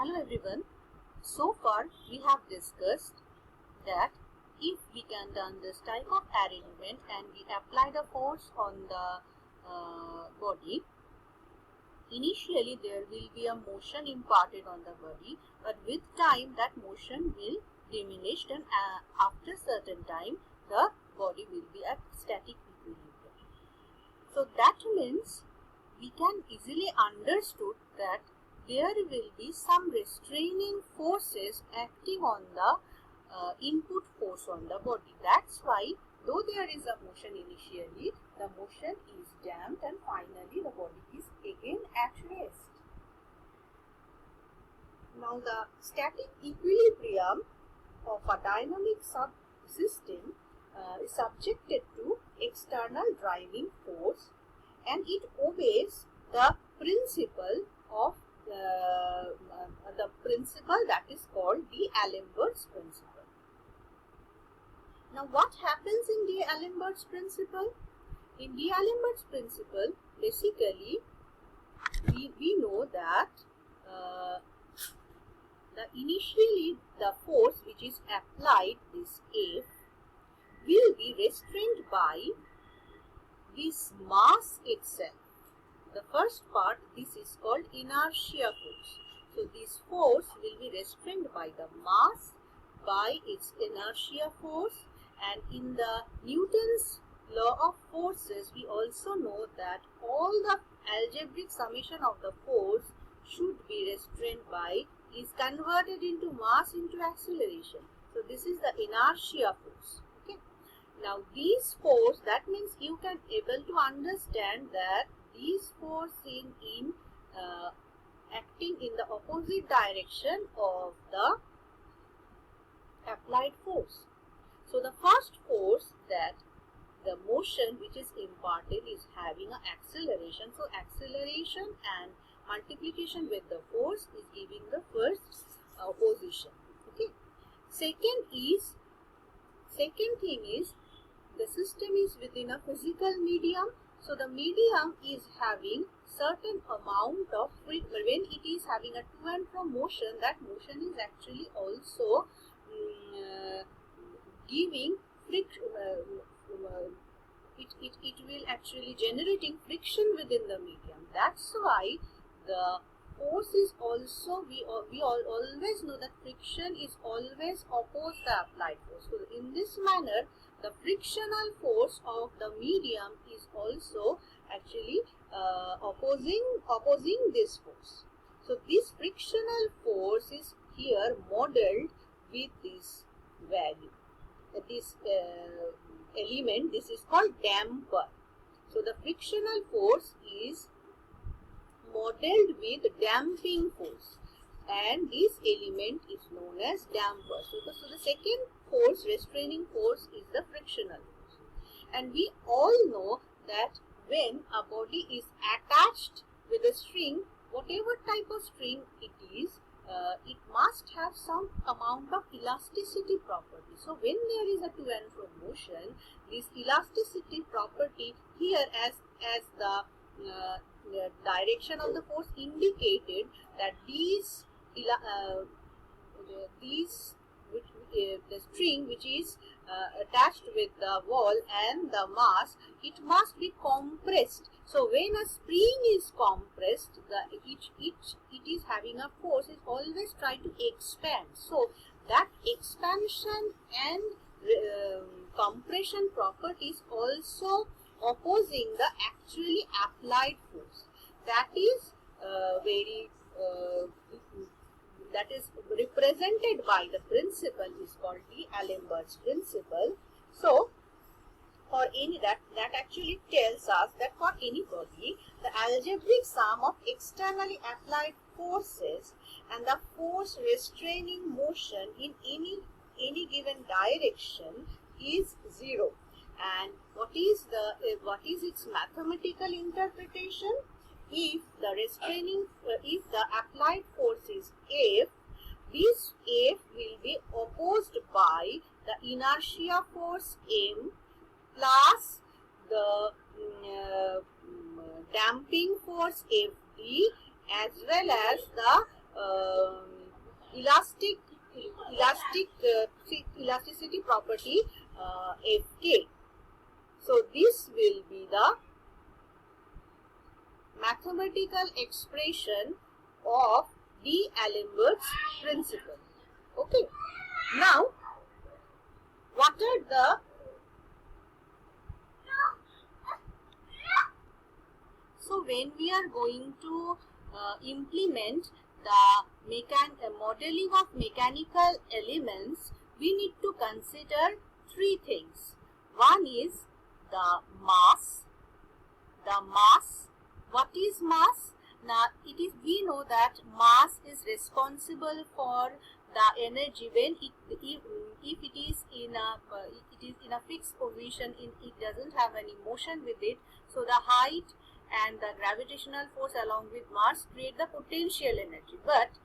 Hello everyone. So far we have discussed that if we can done this type of arrangement and we apply the force on the body, initially there will be a motion imparted on the body, but with time that motion will diminish, and after certain time the body will be at static equilibrium. So that means we can easily understood that there will be some restraining forces acting on the input force on the body. That's why though there is a motion initially, the motion is damped and finally the body is again at rest. Now the static equilibrium of a dynamic subsystem is subjected to external driving force, and it obeys the principle of the principle that is called D'Alembert's principle. Now what happens in D'Alembert's principle? In D'Alembert's principle, basically we know that initially the force which is applied, this F, will be restrained by this mass itself. The first part, this is called inertia force. So this force will be restrained by the mass, by its inertia force, and in the Newton's law of forces we also know that all the algebraic summation of the force should be restrained by is converted into mass into acceleration. So this is the inertia force. Okay. Now these force, that means you can able to understand that these force in acting in the opposite direction of the applied force. So the first force, that the motion which is imparted is having an acceleration. So acceleration and multiplication with the force is giving the first position. Okay. Second thing is the system is within a physical medium. So the medium is having certain amount of when it is having a to and fro motion, that motion is actually also giving friction. It will actually generating friction within the medium. That's why the force is also, we always know that friction is always opposed the applied force. So in this manner, the frictional force of the medium is also actually opposing this force. So this frictional force is here modeled with this value, this element. This is called damper. So the frictional force is modeled with damping force, and this element is known as damper. So the second force, restraining force, is the frictional force. And we all know that when a body is attached with a string, whatever type of string it is, it must have some amount of elasticity property. So when there is a to and fro motion, this elasticity property here, as the direction of the force indicated, that the string which is attached with the wall and the mass, it must be compressed. So when a spring is compressed, it is having a force, is always try to expand. So that expansion and compression properties also opposing the actually applied force. That is that is represented by the principle is called D'Alembert's principle. So for any that actually tells us that for any body, the algebraic sum of externally applied forces and the force restraining motion in any given direction is 0. And what is its mathematical interpretation? If the applied force is F, this F will be opposed by the inertia force M plus the damping force Fd as well as the elasticity property Fk. So this will be the mathematical expression of D'Alembert's principle. Okay. Now, what are the so when we are going to implement the modeling of mechanical elements, we need to consider three things. One is the mass. What is mass? Now we know that mass is responsible for the energy when if it is in a fixed position, it doesn't have any motion with it. So the height and the gravitational force along with mass create the potential energy. But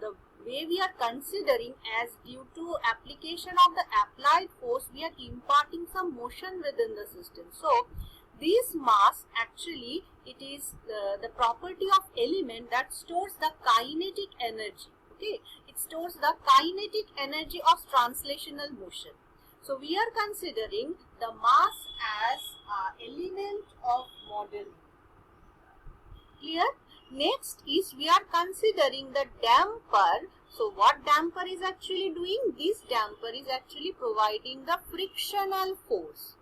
the way we are considering, as due to application of the applied force, we are imparting some motion within the system. So this mass actually, it is the property of element that stores the kinetic energy. Okay, it stores the kinetic energy of translational motion. So we are considering the mass as an element of modeling. Clear? Next is we are considering the damper. So what damper is actually doing? This damper is actually providing the frictional force.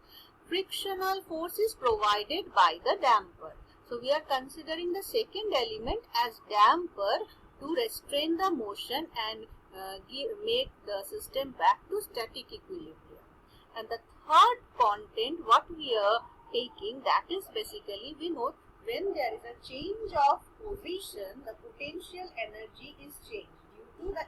Frictional force is provided by the damper. So we are considering the second element as damper to restrain the motion and make the system back to static equilibrium. And the third content what we are taking, that is basically, we know when there is a change of position, the potential energy is changed due to the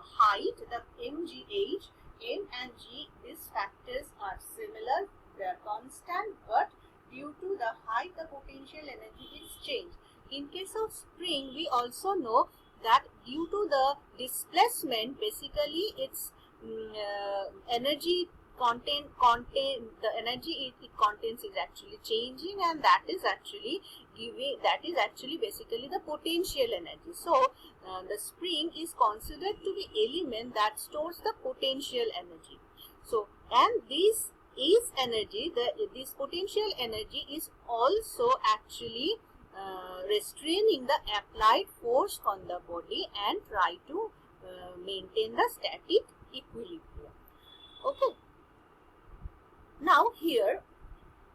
height, the mgh. M and G, these factors are similar, they are constant, but due to the height, the potential energy is changed. In case of spring, we also know that due to the displacement, basically its energy the energy it contains is actually changing, and that is actually basically the potential energy. So the spring is considered to be element that stores the potential energy. So, and this is energy, this potential energy is also actually restraining the applied force on the body and try to maintain the static equilibrium. Okay. Now here,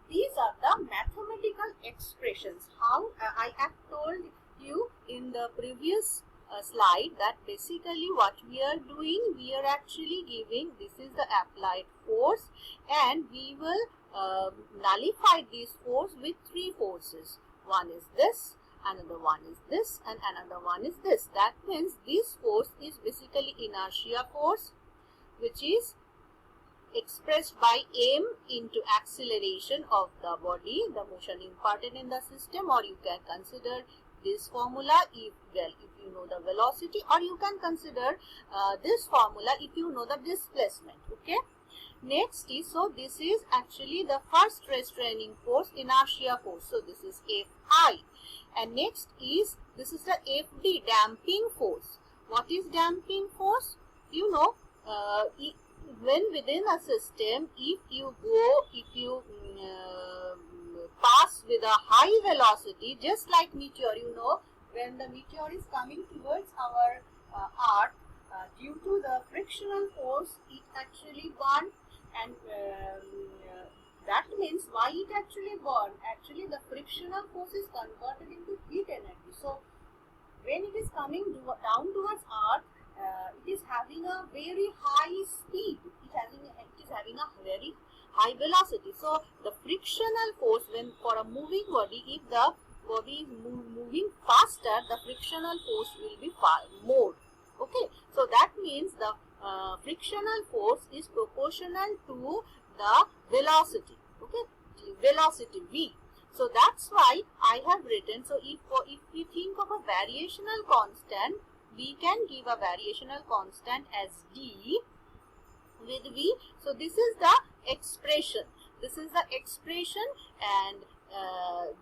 these are the mathematical expressions. How I have told you in the previous slide that basically what we are doing, we are actually giving, this is the applied force, and we will nullify this force with three forces. One is this, another one is this, and another one is this. That means this force is basically inertia force, which is expressed by m into acceleration of the body, the motion imparted in the system, or you can consider this formula if you know the velocity, or you can consider this formula if you know the displacement. Okay. Next is, so this is actually the first restraining force, inertia force. So this is Fi, and next is, this is the Fd, damping force. What is damping force? You know, when within a system, if you pass with a high velocity, just like meteor, you know, when the meteor is coming towards our Earth, due to the frictional force, it actually burns, and that means why it actually burns? Actually, the frictional force is converted into heat energy. So when it is coming down towards Earth, it is having a very high speed. It is having a very high velocity. So the frictional force, when for a moving body, if the body is moving faster, the frictional force will be more. Okay, so that means the frictional force is proportional to the velocity. Okay, velocity v. So that's why I have written. So if we think of a variational constant, we can give a variational constant as d with v. So this is the expression. This is the expression, and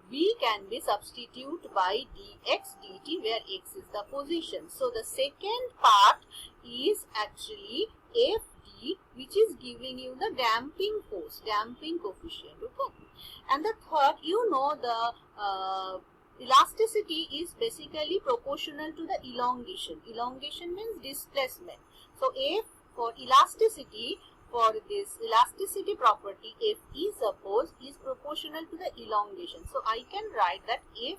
V can be substituted by dx dt, where x is the position. So the second part is actually Fd, which is giving you the damping force, damping coefficient. Okay, and the third, you know, the elasticity is basically proportional to the elongation. Elongation means displacement. So F for elasticity, for this elasticity property, Fe suppose is proportional to the elongation. So I can write that Fe,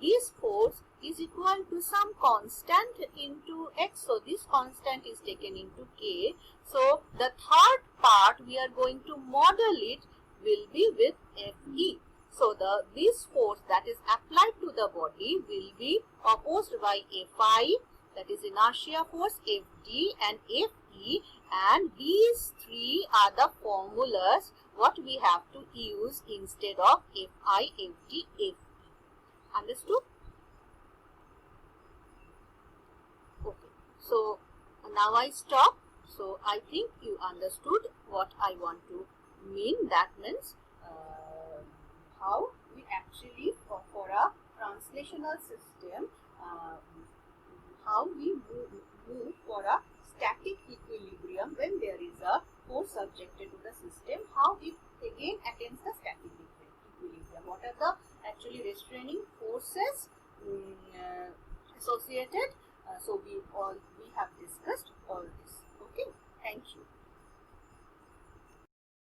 this force, is equal to some constant into x. So this constant is taken into k. So the third part we are going to model it will be with Fe. So this force that is applied to the body will be opposed by Fi, that is inertia force, Fd and Fe, and these three are the formulas what we have to use instead of Fi, Fd, Fe. Understood? Okay. So now I stop. So I think you understood what I want to mean. That means how we actually, for a translational system, how we move for a static equilibrium when there is a force subjected to the system, how it again attains the static equilibrium. What are the actually restraining forces associated? So we have discussed all this. Okay, thank you.